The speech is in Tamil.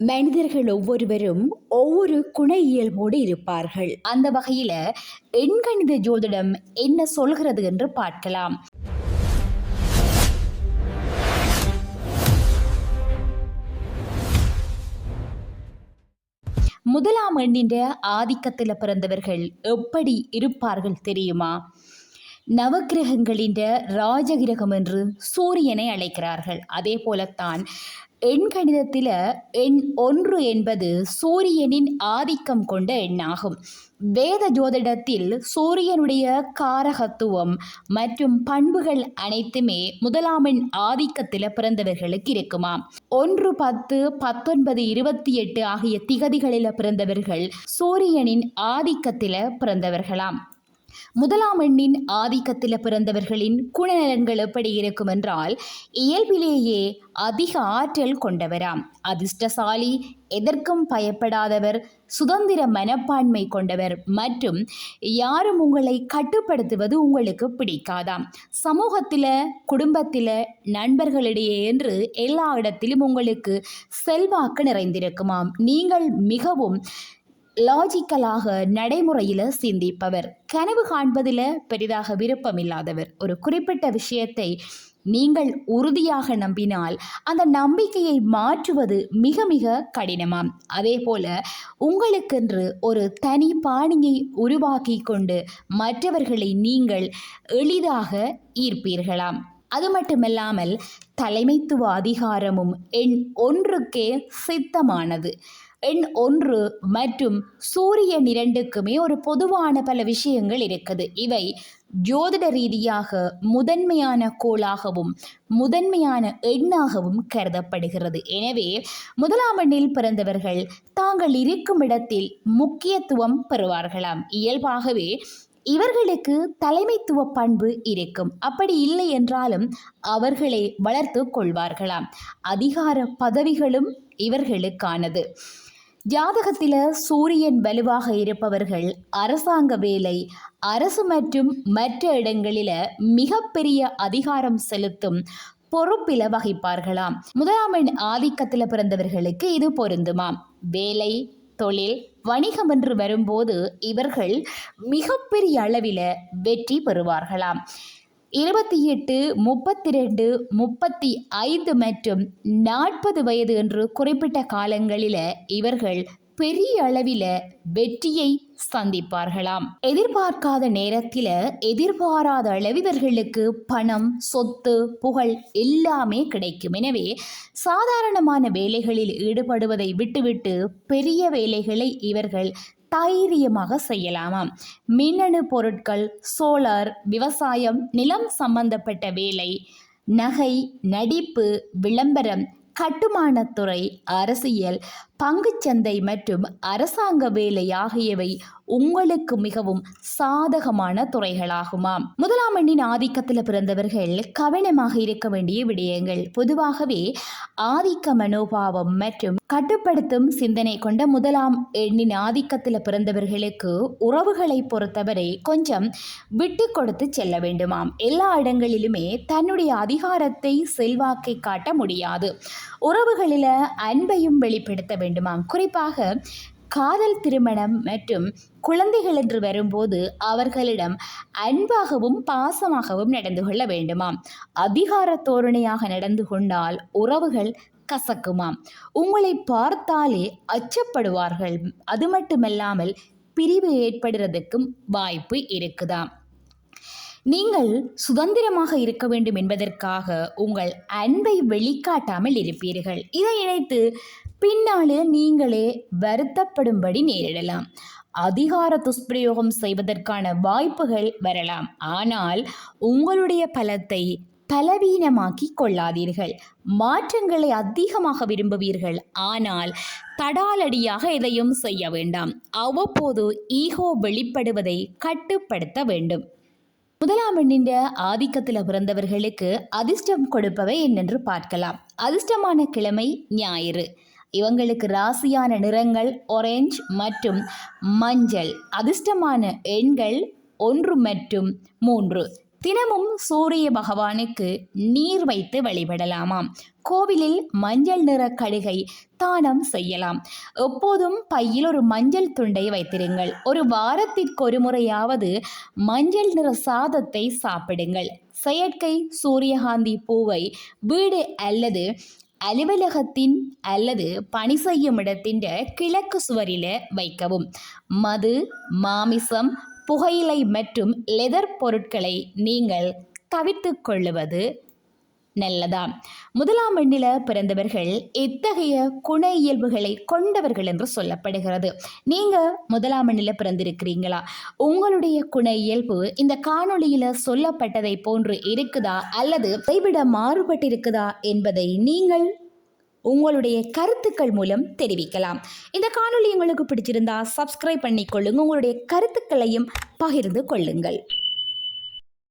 மனிதர்கள் ஒவ்வொருவரும் ஒவ்வொரு குண இயல்போடு இருப்பார்கள். அந்த வகையில எண்கணித ஜோதிடம் என்ன சொல்கிறது என்று பார்க்கலாம். முதலாம் எண்ணின் ஆதிக்கத்தில் பிறந்தவர்கள் எப்படி இருப்பார்கள் தெரியுமா? நவக்கிரகங்களின் ராஜகிரகம் என்று சூரியனை அழைக்கிறார்கள். அதே போலத்தான் எண்கணிதத்தில் எண் 1 என்பது சூரியனின் ஆதிக்கம் கொண்ட எண்ணாகும். வேத ஜோதிடத்தில் சூரியனுடைய காரகத்துவம் மற்றும் பண்புகள் அனைத்துமே முதலாம் எண் ஆதிக்கத்தில் பிறந்தவர்களுக்கு இருக்குமாம். 1, 10, 19, 28 ஆகிய திகதிகளில் பிறந்தவர்கள் சூரியனின் ஆதிக்கத்தில் பிறந்தவர்களாம். முதலாம் எண்ணின் ஆதிக்கத்தில் பிறந்தவர்களின் குணநலன்கள் எப்படி இருக்கும் என்றால், இயல்பிலேயே அதிக ஆற்றல் கொண்டவராம், அதிர்ஷ்டசாலி, எதற்கும் பயப்படாதவர், சுதந்திர மனப்பான்மை கொண்டவர் மற்றும் யாரும் உங்களை கட்டுப்படுத்துவது உங்களுக்கு பிடிக்காதாம். சமூகத்தில், குடும்பத்தில், நண்பர்களிடையே என்று எல்லா இடத்திலும் உங்களுக்கு செல்வாக்கு நிறைந்திருக்குமாம். நீங்கள் மிகவும் லாஜிக்கலாக நடைமுறையில் சிந்திப்பவர், கனவு காண்பதில் பெரிதாக விருப்பமில்லாதவர். ஒரு குறிப்பிட்ட விஷயத்தை நீங்கள் உறுதியாக நம்பினால் அந்த நம்பிக்கையை மாற்றுவது மிக மிக கடினமாம். அதே போல உங்களுக்கென்று ஒரு தனி பாணியை உருவாக்கி கொண்டு மற்றவர்களை நீங்கள் எளிதாக ஈர்ப்பீர்களாம். அது மட்டுமல்லாமல் தலைமைத்துவ அதிகாரமும் எண் 1க்கே சித்தமானது. எண் 1 மற்றும் சூரியன் 2க்குமே ஒரு பொதுவான பல விஷயங்கள் இருக்குது. இவை ஜோதிட ரீதியாக முதன்மையான கோளாகவும் முதன்மையான எண்ணாகவும் கருதப்படுகிறது. எனவே முதலாம் எண்ணில் பிறந்தவர்கள் தாங்கள் இருக்கும் இடத்தில் முக்கியத்துவம் பெறுவார்களாம். இயல்பாகவே இவர்களுக்கு தலைமைத்துவ பண்பு இருக்கும். அப்படி இல்லை என்றாலும் அவர்களை வளர்த்து கொள்வார்களாம். அதிகார பதவிகளும் இவர்களுக்கானது. ஜாதகத்தில் சூரியன் வலுவாக இருப்பவர்கள் அரசாங்க வேலை, அரசு மற்றும் மற்ற இடங்களில் மிகப்பெரிய அதிகாரம் செலுத்தும் பொறுப்பில் வகிப்பார்களாம். முதலாம் எண் ஆதிக்கத்தில் பிறந்தவர்களுக்கு இது பொருந்துமாம். வேலை, தொழில், வணிகம் என்று வரும்போது இவர்கள் மிகப்பெரிய அளவில் வெற்றி பெறுவார்களாம். 28, 32, 35 மற்றும் 40 வயது என்று குறிப்பிட்ட காலங்களில் இவர்கள் பெரிய அளவில் வெற்றியை சந்திப்பார்களாம். எதிர்பார்க்காத நேரத்தில் எதிர்பாராத அளவு இவர்களுக்கு பணம், சொத்து, புகழ் எல்லாமே கிடைக்கும். எனவே சாதாரணமான வேலைகளில் ஈடுபடுவதை விட்டுவிட்டு பெரிய வேலைகளை இவர்கள் தைரியமாக செய்யலாமாம். மின்னணு பொருட்கள், சோலார், விவசாயம், நிலம் சம்பந்தப்பட்ட வேலை, நகை, நடிப்பு, விளம்பரம், கட்டுமானத்துறை, அரசியல், பங்குச்சந்தை மற்றும் அரசாங்க வேலை ஆகியவை உங்களுக்கு மிகவும் சாதகமான துறைகளாகுமாம். முதலாம் எண்ணின் ஆதிக்கத்தில் பிறந்தவர்கள் கவனமாக இருக்க வேண்டிய விடயங்கள். பொதுவாகவே ஆதிக்க மனோபாவம் மற்றும் கட்டுப்படுத்தும் சிந்தனை கொண்ட முதலாம் எண்ணின் ஆதிக்கத்தில் பிறந்தவர்களுக்கு உறவுகளை பொறுத்தவரை கொஞ்சம் விட்டு கொடுத்து செல்ல வேண்டுமாம். எல்லா இடங்களிலுமே தன்னுடைய அதிகாரத்தை, செல்வாக்கை காட்ட முடியாது. உறவுகளில் அன்பையும் வெளிப்படுத்த வேண்டுமாம். குறிப்பாக காதல், திருமணம் மற்றும் குழந்தைகள் என்று வரும்போது அவர்களிடம் அன்பாகவும் பாசமாகவும் நடந்து கொள்ள வேண்டுமாம். அதிகார தோரணையாக நடந்து கொண்டால் உறவுகள் கசக்குமாம். உங்களை பார்த்தாலே அச்சப்படுவார்கள். அது மட்டுமல்லாமல் பிரிவு ஏற்படுறதுக்கும் வாய்ப்பு இருக்குதாம். நீங்கள் சுதந்திரமாக இருக்க வேண்டும் என்பதற்காக உங்கள் அன்பை வெளிக்காட்டாமல் இருப்பீர்கள். இதை நினைத்து பின்னாலே நீங்களே வருத்தப்படும்படி நேரிடலாம். அதிகார துஷ்பிரயோகம் செய்வதற்கான வாய்ப்புகள் வரலாம். ஆனால் உங்களுடைய பலத்தை பலவீனமாக்கி கொள்ளாதீர்கள். மாற்றங்களை அதிகமாக விரும்புவீர்கள். ஆனால் தடாலடியாக எதையும் செய்ய வேண்டாம். அவ்வப்போது ஈகோ வெளிப்படுவதை கட்டுப்படுத்த வேண்டும். முதலாம் எண்ணின் ஆதிக்கத்தில் பிறந்தவர்களுக்கு அதிர்ஷ்டம் கொடுப்பவை என்னென்று பார்க்கலாம். அதிர்ஷ்டமான கிழமை ஞாயிறு. இவங்களுக்கு ராசியான நிறங்கள் ஆரஞ்சு மற்றும் மஞ்சள். அதிர்ஷ்டமான எண்கள் 1 மற்றும் 3. தினமும் சூரிய பகவானுக்கு நீர் வைத்து வழிபடலாமாம். கோவிலில் மஞ்சள் நிற கடுகை தானம் செய்யலாம். எப்போதும் பையில் ஒரு மஞ்சள் துண்டை வைத்திருங்கள். ஒரு வாரத்திற்கு ஒரு முறையாவது மஞ்சள் நிற சாதத்தை சாப்பிடுங்கள். செயற்கை சூரியகாந்தி பூவை வீடு அல்லது அலுவலகத்தின் அல்லது பணி செய்யும் இடத்தின் கிழக்கு சுவரில் வைக்கவும். மது, மாமிசம், புகையிலை மற்றும் லெதர் பொருட்களை நீங்கள் தவிர்த்து கொள்ளுவது நல்லதாம். 1ஆம் எண்ணில் பிறந்தவர்கள் எத்தகைய குண இயல்புகளை கொண்டவர்கள் என்று சொல்லப்படுகிறது. நீங்கள் 1ஆம் எண்ணில் பிறந்திருக்கிறீங்களா? உங்களுடைய குண இயல்பு இந்த காணொளியில் சொல்லப்பட்டதை போன்று இருக்குதா அல்லது அதைவிட மாறுபட்டிருக்குதா என்பதை நீங்கள் உங்களுடைய கருத்துக்கள் மூலம் தெரிவிக்கலாம். இந்த காணொளி உங்களுக்கு பிடிச்சிருந்தா சப்ஸ்கிரைப் பண்ணிக்கொள்ளுங்க. உங்களுடைய கருத்துக்களையும் பகிர்ந்து கொள்ளுங்கள்.